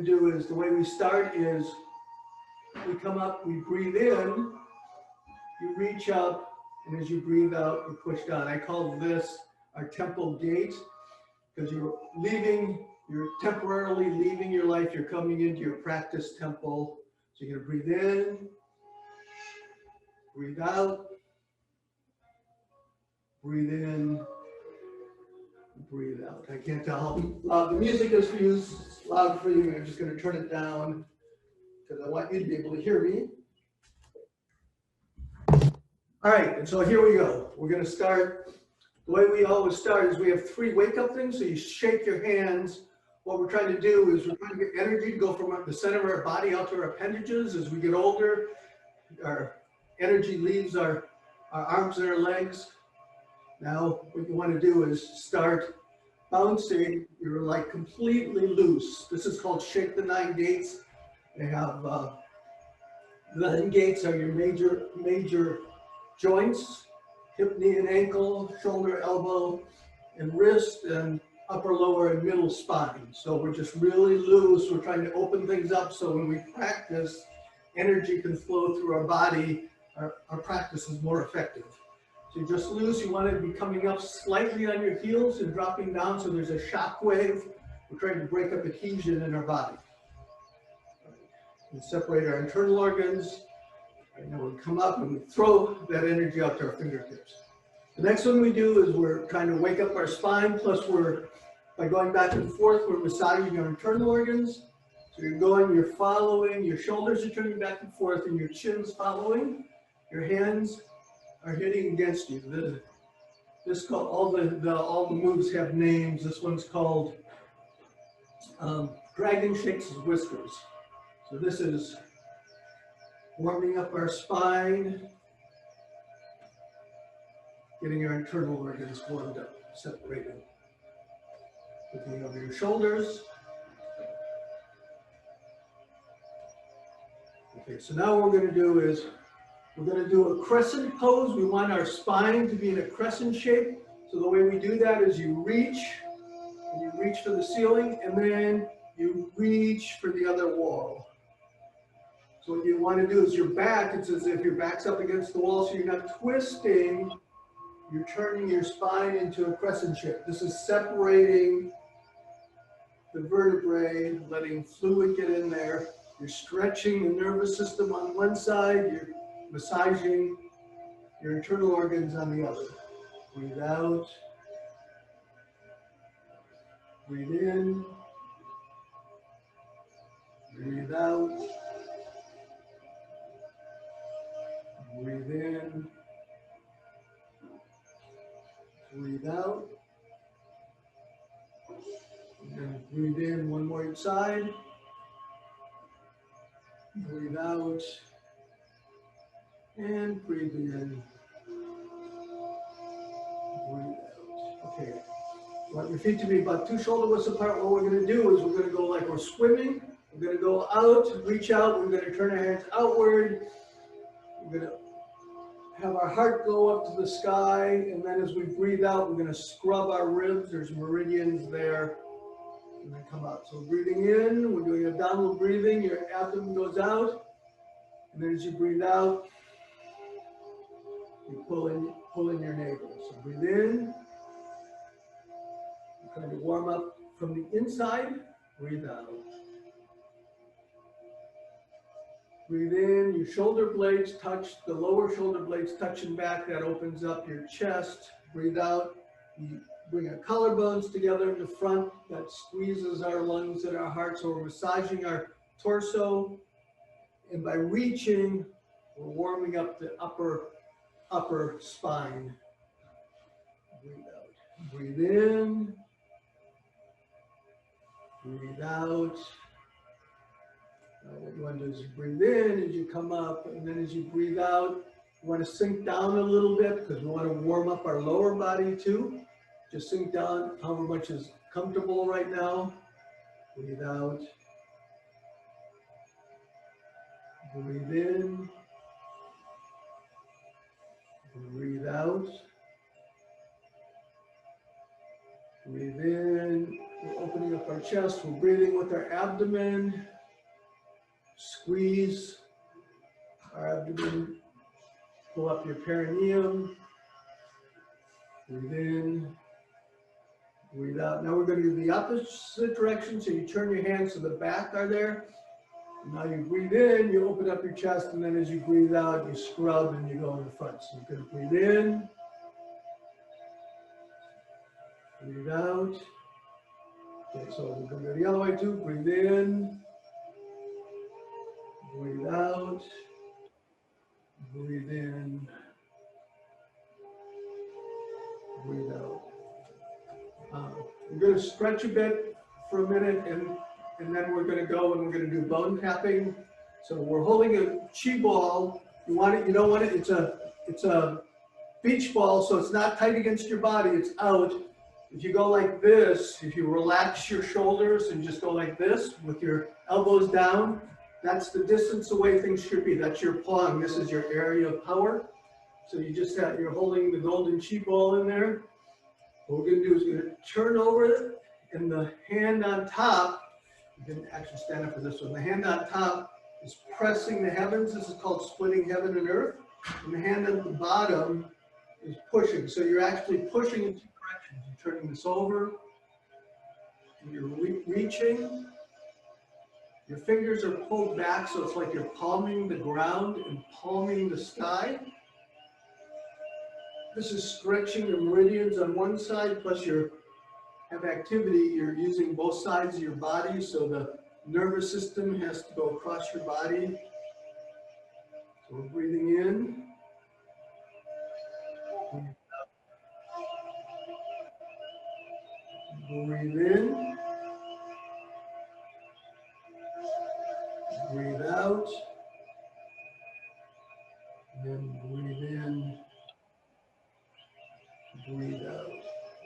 to do is, the way we start is, we come up, we breathe in, you reach up, and as you breathe out, you push down. I call this our temple gate, because you're temporarily leaving your life, you're coming into your practice temple. So you're gonna breathe in, breathe out, breathe in, breathe out. I can't tell how loud the music is for you. It's loud for you. I'm just gonna turn it down because I want you to be able to hear me. All right, and so here we go. We're gonna start. The way we always start is we have 3 wake-up things. So you shake your hands. What we're trying to do is we're trying to get energy to go from the center of our body out to our appendages. As we get older, our energy leaves our arms and our legs. Now, what you want to do is start bouncing. You're like completely loose. This is called Shake the 9 Gates. They have the 9 gates are your major joints: hip, knee, and ankle, shoulder, elbow, and wrist, and upper, lower, and middle spine. So we're just really loose. We're trying to open things up so when we practice, energy can flow through our body. Our practice is more effective. So you're just loose. You want to be coming up slightly on your heels and dropping down so there's a shock wave. We're trying to break up adhesion in our body. We separate our internal organs. And then we come up and we throw that energy out to our fingertips. The next one we do is we're trying to wake up our spine, plus by going back and forth, we're massaging our internal organs. So you're following, your shoulders are turning back and forth and your chin's following. Your hands are hitting against you. All the moves have names. This one's called Dragon Shakes His Whiskers. So this is warming up our spine, getting our internal organs warmed up, separated. Looking over your shoulders. Okay, so now what we're going to do is we're going to do a crescent pose. We want our spine to be in a crescent shape. So the way we do that is you reach for the ceiling, and then you reach for the other wall. So what you want to do is your back, it's as if your back's up against the wall, so you're not twisting, you're turning your spine into a crescent shape. This is separating the vertebrae, letting fluid get in there. You're stretching the nervous system on one side, you're massaging your internal organs on the other. Breathe out, breathe in, breathe out. Breathe in, breathe out, and breathe in one more each side, breathe out, and breathe in, breathe out. Okay, you want your feet to be about 2 shoulder widths apart. What we're going to do is we're going to go like we're swimming. We're going to go out, reach out, we're going to turn our hands outward. We're going to have our heart go up to the sky, and then as we breathe out, we're going to scrub our ribs. There's meridians there, and then come out. So breathing in, we're doing abdominal breathing. Your abdomen goes out, and then as you breathe out, you pull in your navel. So breathe in, you're trying to warm up from the inside. Breathe out. Breathe in, your shoulder blades touch, the lower shoulder blades touching back, that opens up your chest. Breathe out, you bring our collarbones together in the front, that squeezes our lungs and our heart, so we're massaging our torso. And by reaching, we're warming up the upper spine. Breathe out, breathe in, breathe out. What you want to do is you breathe in as you come up, and then as you breathe out, you want to sink down a little bit because we want to warm up our lower body too. Just sink down however much is comfortable right now. Breathe out. Breathe in. Breathe out. Breathe in. We're opening up our chest. We're breathing with our abdomen. Squeeze our abdomen. Pull up your perineum. Breathe in. Breathe out. Now we're going to do the opposite direction. So you turn your hands to the back are there. Now you breathe in, you open up your chest, and then as you breathe out, you scrub and you go in the front. So you're going to breathe in. Breathe out. Okay, so we're going to go the other way too. Breathe in. Breathe out. Breathe in. Breathe out. We're going to stretch a bit for a minute, and then we're going to go and we're going to do bone tapping. So we're holding a chi ball. You want it, you don't want it. It's a beach ball, so it's not tight against your body. It's out. If you go like this, if you relax your shoulders and just go like this with your elbows down, that's the distance away things should be. That's your plung. This is your area of power. So you just have, you're holding the golden chi ball in there. What we're going to do is we're going to turn over it, and the hand on top, you can actually stand up for this one. The hand on top is pressing the heavens. This is called splitting heaven and earth. And the hand at the bottom is pushing. So you're actually pushing in two directions. You're turning this over, and you're reaching. Your fingers are pulled back, so it's like you're palming the ground and palming the sky. This is stretching the meridians on one side, plus you have activity. You're using both sides of your body, so the nervous system has to go across your body. So we're breathing in. Breathe in. Breathe out. Then breathe in. Breathe out.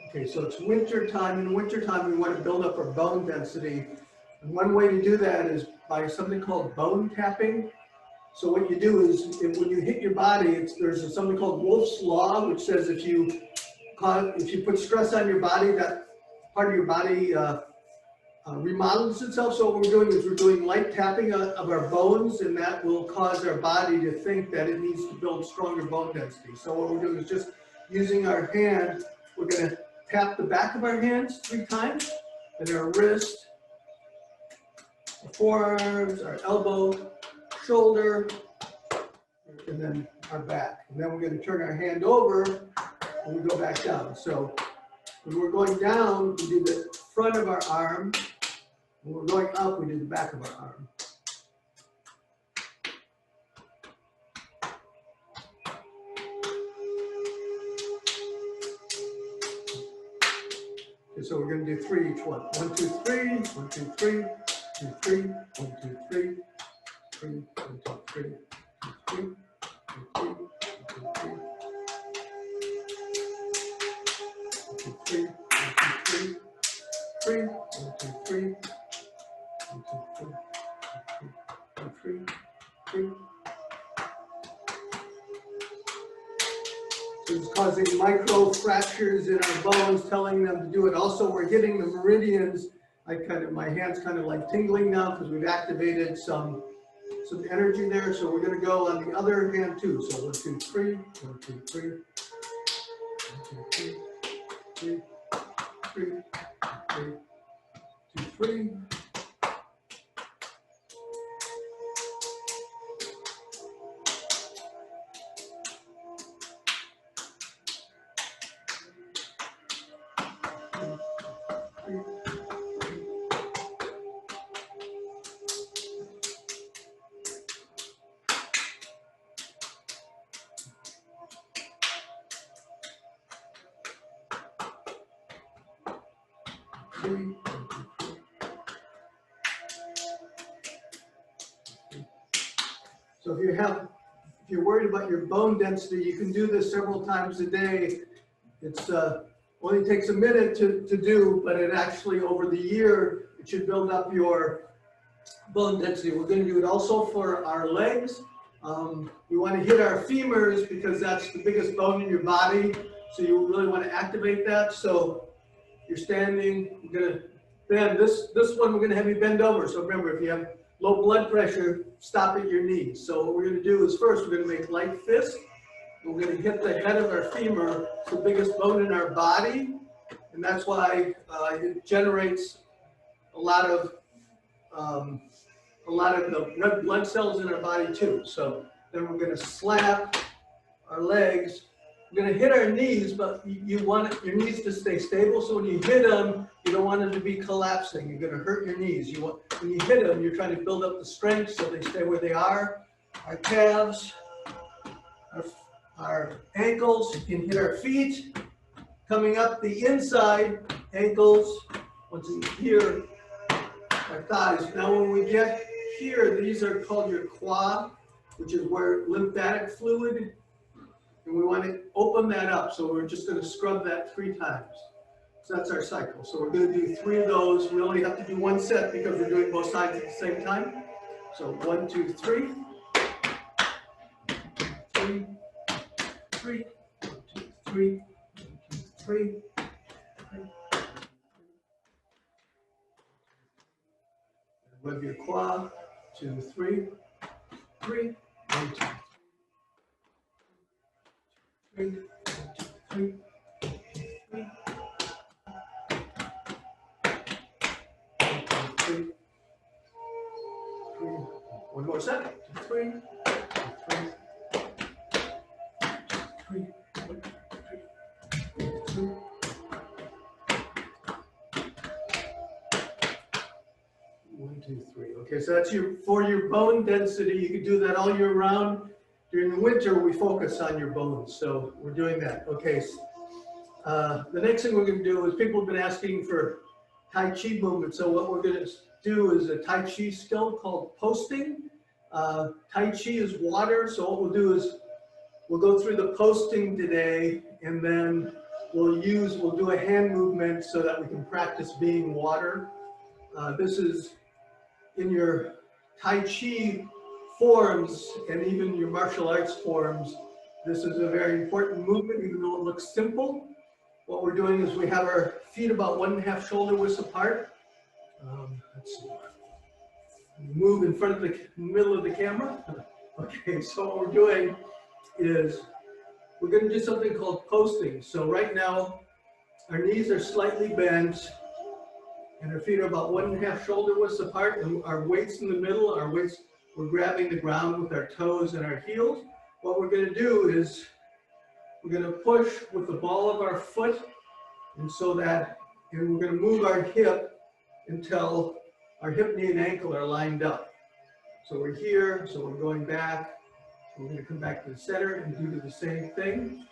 Okay, so it's winter time. In winter time, we want to build up our bone density. And one way to do that is by something called bone tapping. So what you do is, when you hit your body, there's something called Wolff's Law, which says if you put stress on your body, that part of your body remodels itself. So what we're doing is we're doing light tapping of our bones, and that will cause our body to think that it needs to build stronger bone density. So what we're doing is just using our hand, we're going to tap the back of our hands 3 times, and our wrist, our forearms, our elbow, shoulder, and then our back. And then we're going to turn our hand over and we go back down. So when we're going down, we do the front of our arm. When we're going up, we do the back of our arm. Okay, so we're going to do 3 each one. 1, 2, 3, 1, 2, 3, 2, 3, 1, 2, 3, 3, 1, 2, 3, 2, 3, 2, 3, 2, 3, 3, 1, 2, 3, 1, 2, 3, 1, 2, 3, 3. It's causing micro fractures in our bones, telling them to do it. Also, we're hitting the meridians. My hand's kind of like tingling now because we've activated some energy there. So we're going to go on the other hand too. So 1, 2, 3, 1, 2, 3, 1, 2, 3, 3, 3, 3, 2, 3. So if you're worried about your bone density, you can do this several times a day. It's only takes a minute to do, but it actually over the year, it should build up your bone density. We're going to do it also for our legs. We want to hit our femurs because that's the biggest bone in your body. So you really want to activate that. So you're standing, you're going to Then this one we're going to have you bend over. So remember, if you have low blood pressure, stop at your knees. So what we're going to do is first we're going to make light fists. We're going to hit the head of our femur, it's the biggest bone in our body, and that's why it generates a lot of the red blood cells in our body too. So then we're going to slap our legs. We're going to hit our knees, but you want your knees to stay stable. So when you hit them, you don't want them to be collapsing. You're going to hurt your knees. When you hit them, you're trying to build up the strength so they stay where they are. Our calves, our ankles, you can hit our feet. Coming up the inside, ankles, once in here, our thighs. Now when we get here, these are called your quad, which is where lymphatic fluid, and we want to open that up. So we're just going to scrub that 3 times. So that's our cycle. So we're going to do 3 of those. We only have to do 1 set because we're doing both sides at the same time. So 1, 2, 3. 3, 3, 1, 2, 3, 1, 2, 3. Web your quad, 2, 3, 3, 1, 2, 3, 1, 2, 3, 3, 3, 3. One more set, 2, 3, 3, 3, 1, 2, 3. One, two, three. Okay, so that's for your bone density. You can do that all year round. During the winter, we focus on your bones, so we're doing that. Okay, so, the next thing we're going to do is people have been asking for Tai Chi movement. So what we're going to do is a Tai Chi skill called posting. Tai Chi is water, so what we'll do is we'll go through the posting today, and then we'll do a hand movement so that we can practice being water. This is in your Tai Chi forms and even your martial arts forms. This is a very important movement, even though it looks simple. What we're doing is we have our feet about 1.5 shoulder widths apart. Let's see. Move in front of the middle of the camera. Okay, so what we're doing is we're going to do something called posting. So right now, our knees are slightly bent, and our feet are about 1.5 shoulder widths apart, and our weight's in the middle. We're grabbing the ground with our toes and our heels. What we're going to do is we're going to push with the ball of our foot, and we're going to move our hip until our hip, knee, and ankle are lined up. So we're here, so we're going back. We're going to come back to the center and do the same thing.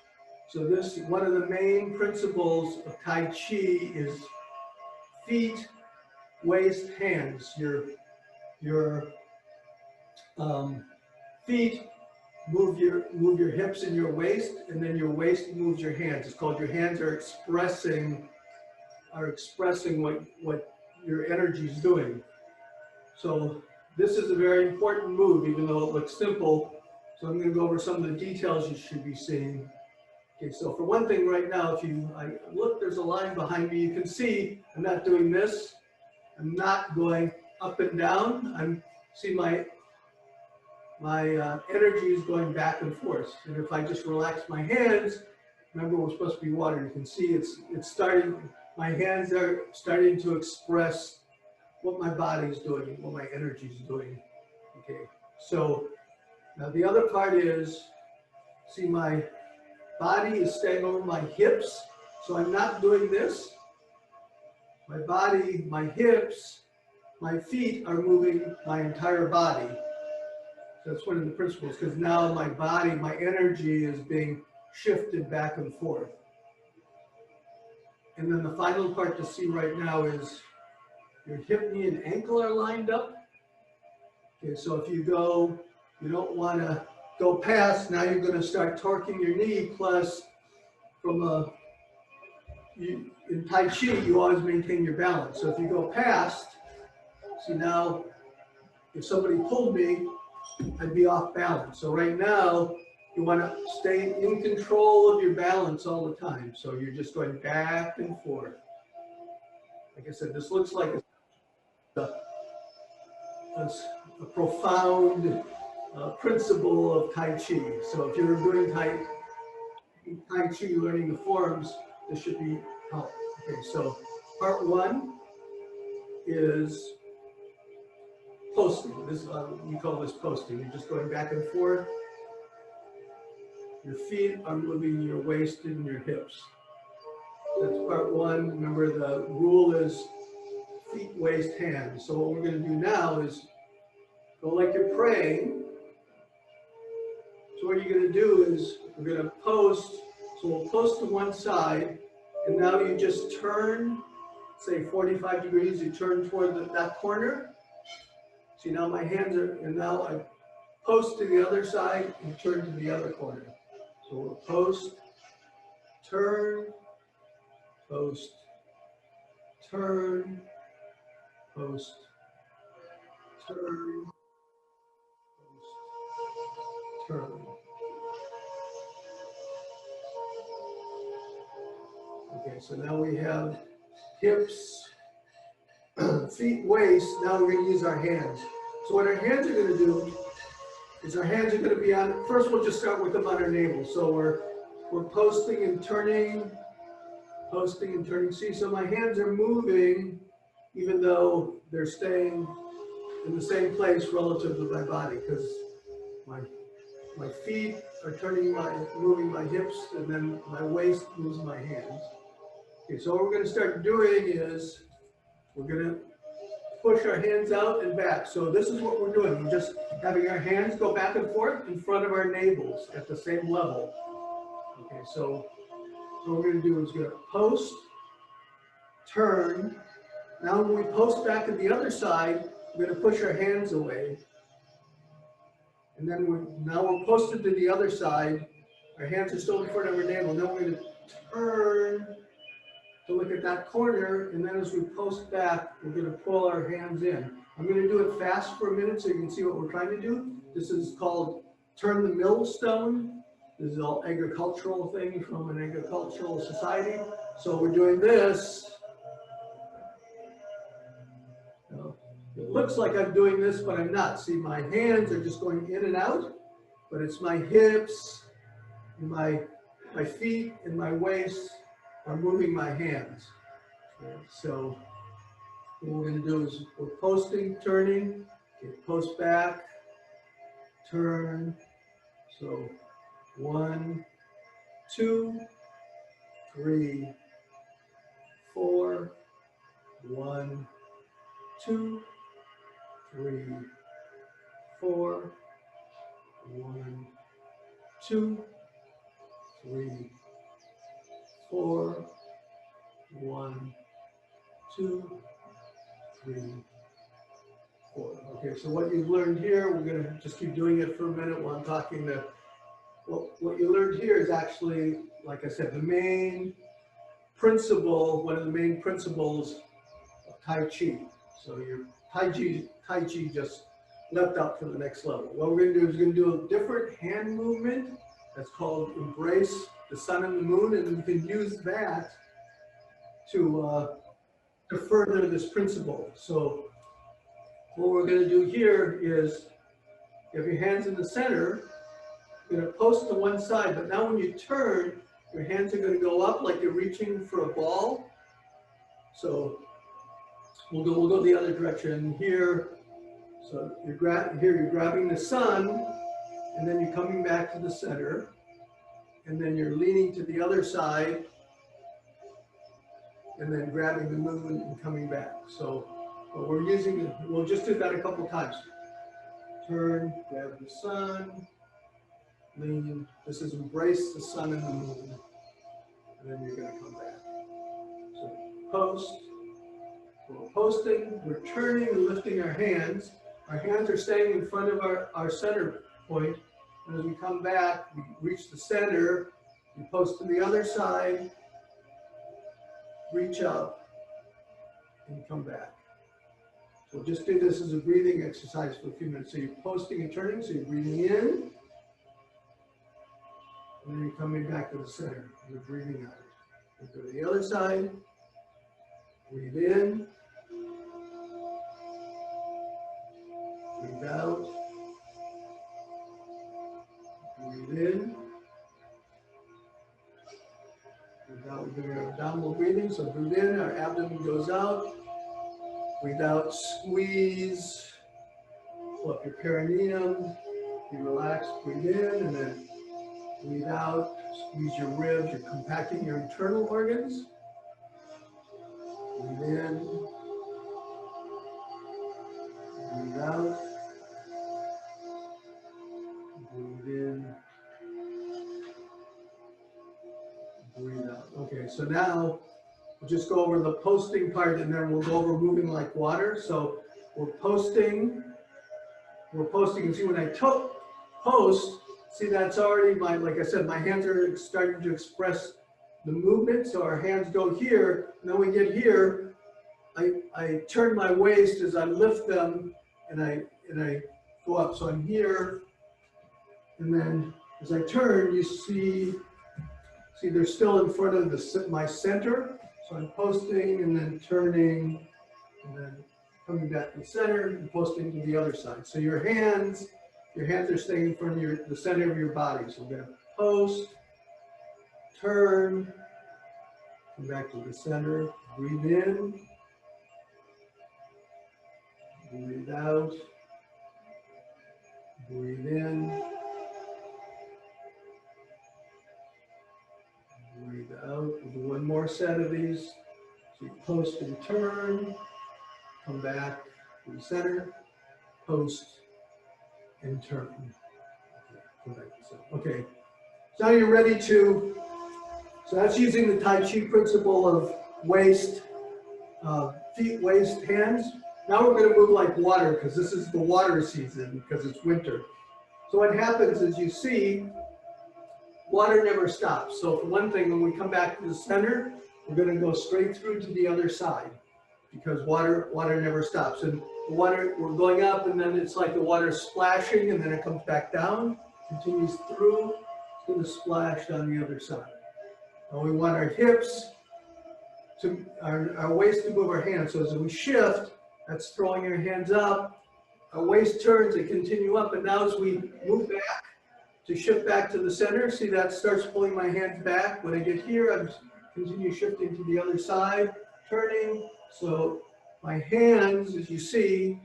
So this, one of the main principles of Tai Chi is feet, waist, hands. Your feet move your hips and your waist, and then your waist moves your hands. It's called your hands are expressing what your energy is doing. So this is a very important move, even though it looks simple. So I'm going to go over some of the details you should be seeing. Okay, so for one thing right now, look, there's a line behind me. You can see I'm not doing this. I'm not going up and down. See my energy is going back and forth. And if I just relax my hands, remember we're supposed to be water. You can see it's starting. My hands are starting to express what my body is doing, what my energy is doing. Okay, so now the other part is, see my body is staying over my hips, so I'm not doing this. My body, my hips, my feet are moving my entire body. So that's one of the principles, because now my body, my energy is being shifted back and forth. And then the final part to see right now is your hip, knee, and ankle are lined up. Okay, so if you don't want to go past, now you're going to start torquing your knee, plus in Tai Chi, you always maintain your balance. So if you go past, see now, if somebody pulled me, I'd be off balance. So right now, you want to stay in control of your balance all the time. So you're just going back and forth. like I said, this looks like a profound principle of Tai Chi. So if you're doing Tai Chi, learning the forms, this should be help. Okay, so part one is posting. This we call this posting. You're just going back and forth. Your feet are moving your waist and your hips. That's part one. Remember, the rule is feet, waist, hands. So what we're going to do now is go like you're praying. So what you're going to do is we're going to post. So we'll post to one side, and now you just turn, say 45 degrees. You turn toward that corner. See, now my hands are, and now I post to the other side and turn to the other corner. So we'll post, turn, post, turn, post, turn, post, turn. Okay, so now we have hips, feet, waist. Now we're going to use our hands. So what our hands are going to do is our hands are going to be on, first we'll just start with them on our navel. So we're posting and turning, posting and turning. See, so my hands are moving even though they're staying in the same place relative to my body, because my feet are moving my hips, and then my waist moves my hands. Okay, so what we're going to start doing is we're going to push our hands out and back. So this is what we're doing. We're just having our hands go back and forth in front of our navels at the same level. Okay, so what we're going to do is we're going to post, turn. Now when we post back to the other side, we're going to push our hands away. And then now we're posted to the other side. Our hands are still in front of our navel. Then we're going to turn to look at that corner, and then as we post back, we're going to pull our hands in. I'm going to do it fast for a minute so you can see what we're trying to do. This is called turn the millstone. This is all agricultural thing from an agricultural society. So we're doing this. It looks like I'm doing this, but I'm not. See, my hands are just going in and out, but it's my hips, and my feet, and my waist are moving my hands. Okay, so what we're going to do is we're posting, turning, okay, post back, turn. So 1, 2, 3, 4, 1, 2, 3, 4, 1, 2, 3, 4, 1, 2, 3, 4. Okay, so what you've learned here, we're going to just keep doing it for a minute while I'm talking. What you learned here is actually, like I said, the main principle, one of the main principles of Tai Chi. So your Tai Chi just leapt up to the next level. What we're going to do is we're going to do a different hand movement that's called embrace the sun and the moon, and we can use that to further this principle. So what we're going to do here is you have your hands in the center. You're going to post to one side, but now when you turn, your hands are going to go up like you're reaching for a ball. So we'll go the other direction here. So you're grabbing the sun, and then you're coming back to the center, and then you're leaning to the other side, and then grabbing the moon and coming back. So we'll just do that a couple times. Turn, grab the sun, lean. This is embrace the sun and the moon, and then you're going to come back. So post. We're posting, we're turning and lifting our hands. Our hands are staying in front of our center point. And as we come back, we reach the center, we post to the other side, reach up, and come back. So just do this as a breathing exercise for a few minutes. So you're posting and turning, so you're breathing in, and then you're coming back to the center. You're breathing out. And go to the other side, Breathe in. Breathe out. Breathe in. Breathe out. We're doing our abdominal breathing. So breathe in, our abdomen goes out. Breathe out, squeeze. Pull up your perineum. Be relaxed. Breathe in, and then breathe out. Squeeze your ribs. You're compacting your internal organs. Breathe in. Breathe out. Breathe in. Breathe out. Okay, so now we'll just go over the posting part, and then we'll go over moving like water. So we're posting. And see when I post, see that's already like I said, my hands are starting to express the movement. So our hands go here, and then we get here. I turn my waist as I lift them, and I go up. So I'm here, and then as I turn, you see they're still in front of my center. So I'm posting and then turning, and then coming back to the center and posting to the other side. So your hands are staying in front of the center of your body. So we're going to post, turn, come back to the center, breathe in, breathe out, breathe in, breathe out. We'll do one more set of these. So you post and turn, come back to the center, post and turn. Come back to the center. Okay, so now you're ready to, so that's using the Tai Chi principle of waist, feet, waist, hands. Now we're going to move like water because this is the water season because it's winter. So what happens is you see water never stops. So for one thing, when we come back to the center, we're going to go straight through to the other side because water never stops. And the water, we're going up, and then it's like the water splashing, and then it comes back down, continues through, it's going to splash on the other side. And we want our hips to, our waist to move our hands. So as we shift, that's throwing our hands up. Our waist turns and continue up. And now as we move back to shift back to the center, see that starts pulling my hands back. When I get here, I'm continue shifting to the other side, turning. So my hands, as you see,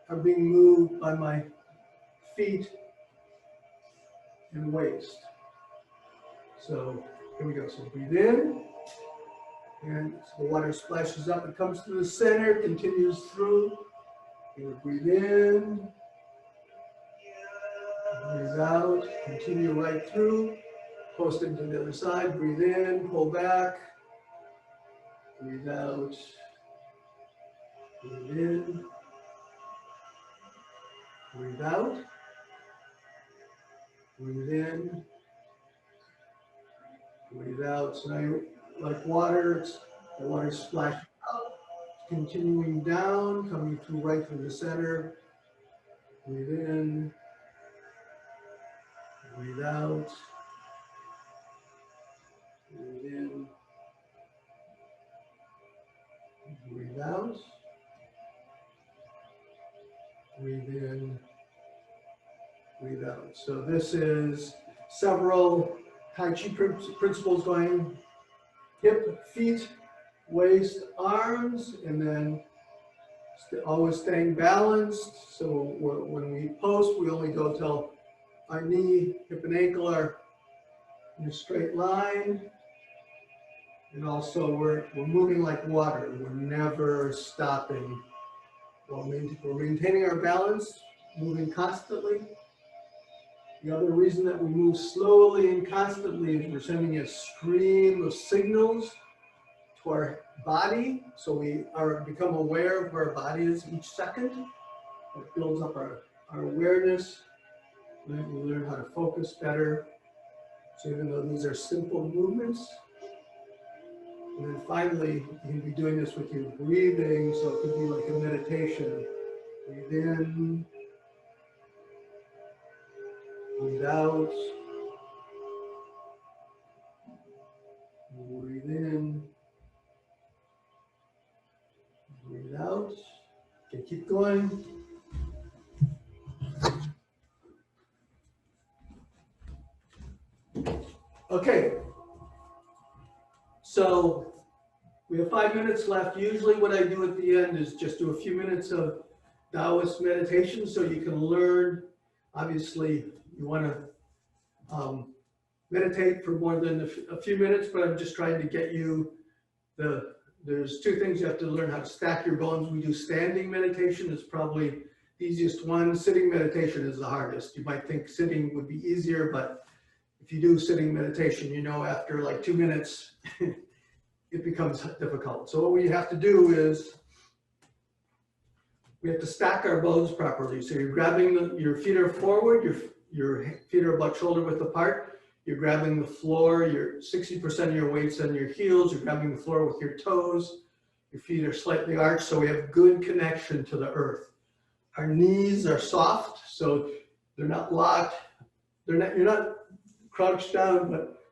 are being moved by my feet and waist. So here we go. So breathe in. And so the water splashes up, it comes to the center, continues through. You breathe in, breathe out, continue right through, posting to the other side, breathe in, pull back, breathe out, breathe in, breathe out, breathe in, breathe out. So now you're like water, the water splashing up, continuing down, coming through right through the center. Breathe in, breathe out, breathe in, breathe out, breathe in, breathe out. So this is several Tai Chi principles going hip, feet, waist, arms, and then always staying balanced. So when we post, we only go till our knee, hip, and ankle are in a straight line. And also we're moving like water. We're never stopping. We're maintaining our balance, moving constantly. The other reason that we move slowly and constantly is we're sending a stream of signals to our body, so we become aware of where our body is each second. It builds up our awareness. We learn how to focus better. So even though these are simple movements, and then finally, you can be doing this with your breathing, so it could be like a meditation. Breathe in, breathe out, breathe in, out. Okay, keep going. Okay, so we have 5 minutes left. Usually what I do at the end is just do a few minutes of Daoist meditation so you can learn. Obviously, you want to meditate for more than a few minutes, but I'm just trying to get you there's two things you have to learn: how to stack your bones. We do standing meditation, is probably the easiest one. Sitting meditation is the hardest. You might think sitting would be easier, but if you do sitting meditation, you know after like 2 minutes, it becomes difficult. So what we have to do is we have to stack our bones properly. So you're grabbing your feet are forward, your feet are about shoulder width apart. You're grabbing the floor, your 60% of your weight's on your heels, you're grabbing the floor with your toes, your feet are slightly arched, so we have good connection to the earth. Our knees are soft, so they're not locked. You're not crouched down, but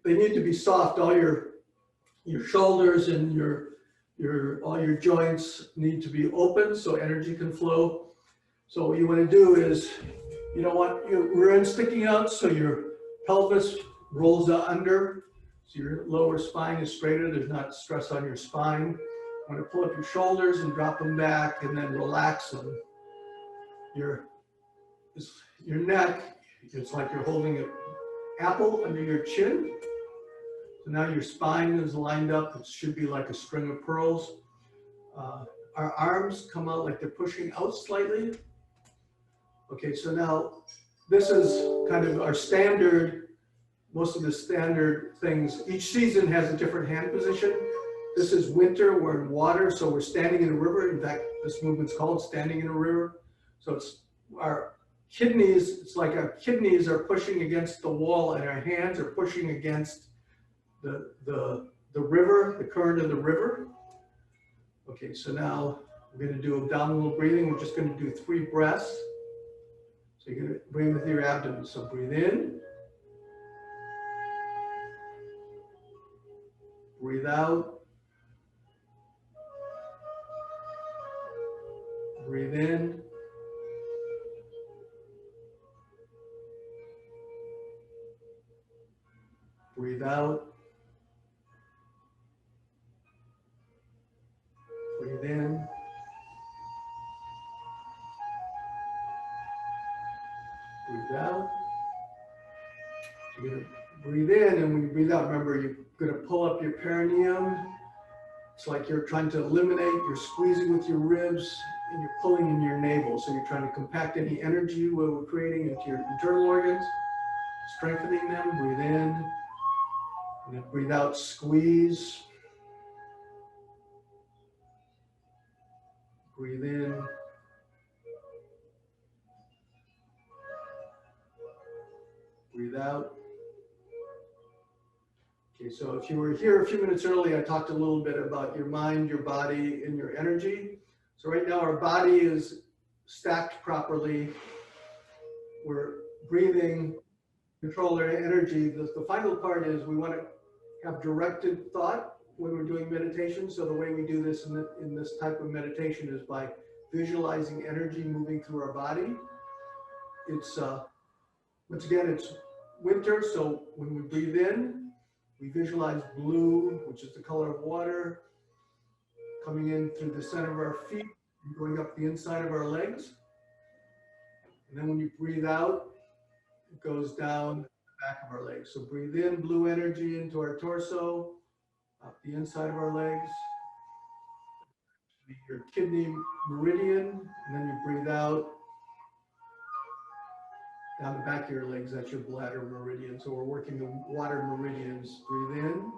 they need to be soft. All your shoulders and all your joints need to be open so energy can flow. So what you want to do is, you don't want your rear end sticking out, so your pelvis rolls under, so your lower spine is straighter. There's not stress on your spine. You want to pull up your shoulders and drop them back, and then relax them. Your neck, it's like you're holding an apple under your chin. So now your spine is lined up. It should be like a string of pearls. Our arms come out like they're pushing out slightly. Okay, so now this is kind of our standard, most of the standard things. Each season has a different hand position. This is winter, we're in water, so we're standing in a river. In fact, this movement's called standing in a river. So it's our kidneys, it's like our kidneys are pushing against the wall and our hands are pushing against the river, the current of the river. Okay, so now we're going to do abdominal breathing. We're just going to do 3 breaths. So you're going to breathe with your abdomen. So breathe in, breathe out, breathe in, breathe out, breathe in, breathe out. So you're going to breathe in, and when you breathe out, remember you're going to pull up your perineum. It's like you're trying to eliminate, you're squeezing with your ribs, and you're pulling in your navel. So you're trying to compact any energy we're creating into your internal organs, strengthening them. Breathe in, and then breathe out, squeeze. Breathe in. Breathe out. Okay, so if you were here a few minutes early, I talked a little bit about your mind, your body, and your energy. So right now our body is stacked properly. We're breathing, control our energy. The final part is we want to have directed thought when we're doing meditation. So the way we do this in this type of meditation is by visualizing energy moving through our body. It's, once again, it's winter, so when we breathe in, we visualize blue, which is the color of water, coming in through the center of our feet and going up the inside of our legs. And then when you breathe out, it goes down the back of our legs. So breathe in blue energy into our torso, up the inside of our legs, your kidney meridian, and then you breathe out down the back of your legs. That's your bladder meridian. So we're working the water meridians. Breathe in,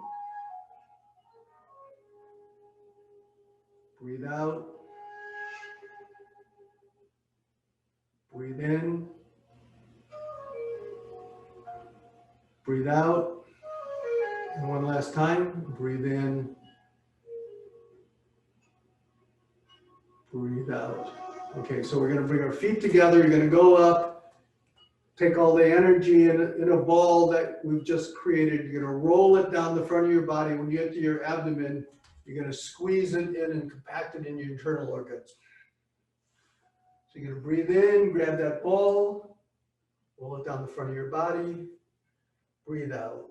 breathe out, breathe in, breathe out, and one last time, breathe in, breathe out. Okay, so we're going to bring our feet together. You're going to go up, take all the energy in a ball that we've just created. You're going to roll it down the front of your body. When you get to your abdomen, You're going to squeeze it in and compact it in your internal organs. So you're going to breathe in, grab that ball, roll it down the front of your body, breathe out.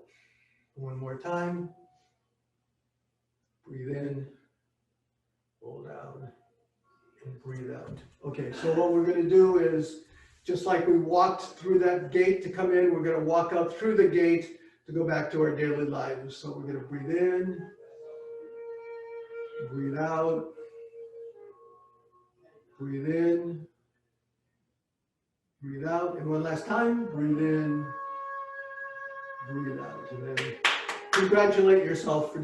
One more time. Breathe in, roll down, and breathe out. Okay, so what we're going to do is, just like we walked through that gate to come in, we're going to walk out through the gate to go back to our daily lives. So we're going to breathe in, breathe out, breathe in, breathe out, and one last time, breathe in, breathe out, and then congratulate yourself for doing